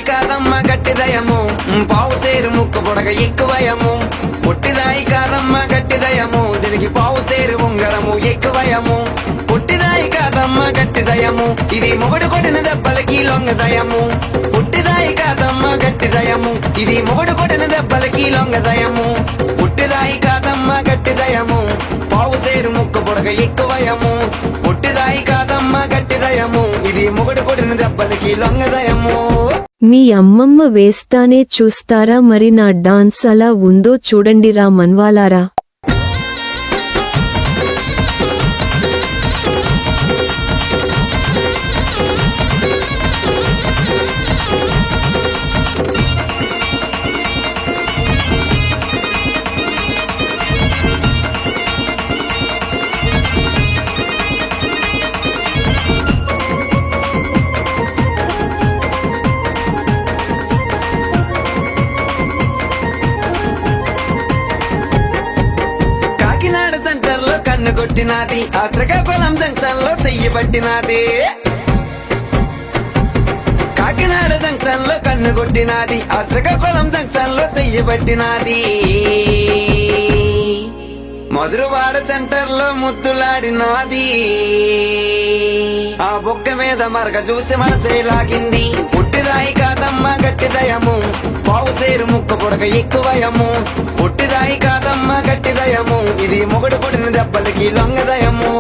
కాదమ్మ గట్టిదయము పావు సేరు ముక్కు పొడగ ఎక్కువయము పొట్టిదాయి కాదమ్మ గట్టిదయము దీనికి పావు సేరు ఉంగరము ఎక్కువయము పొట్టిదాయి కాదమ్మ గట్టిదయము ఇది మొగుడు కొట్టిన దెబ్బలకి లొంగదయము పొట్టిదాయి కాదమ్మ గట్టిదయము ఇది మొగుడు కొట్టిన దెబ్బలకి లొంగదయము పొట్టిదాయి కాదమ్మ గట్టిదయము పావు సేరు ముక్కు పొడగ ఎక్కువయము పొట్టిదాయి కాదమ్మ గట్టిదయము ఇది మొగుడు కొట్టిన దెబ్బలకి లొంగదయము. మీ అమ్మమ్మ వేస్తానే చూస్తారా మరి నా డాన్స్ అలా ఉందో చూడండిరా మన్వాలారా. కన్ను కొట్టినాది ఆ శ్రీకాకుళం జంక్షన్ లో చెయ్యి పట్టినాది కాకినాడ జంక్షన్ లో కన్ను కొట్టినాది ఆ శ్రీకాకుళం జంక్షన్ లో చెయ్యి పట్టినాది మధురవాడ సెంటర్ లో ముద్దులాడినాది ఆ బొక్క మీద మరక చూసి మనసే లాగింది పుట్టిదాయి కాదమ్మ గట్టిదయము పావు సేరు ముక్క పొడక ఎక్కువయము పుట్టిదాయి కాదమ్మ గట్టిదయము ఇది మొగుడు కొట్టిన దెబ్బలకి లొంగదయము.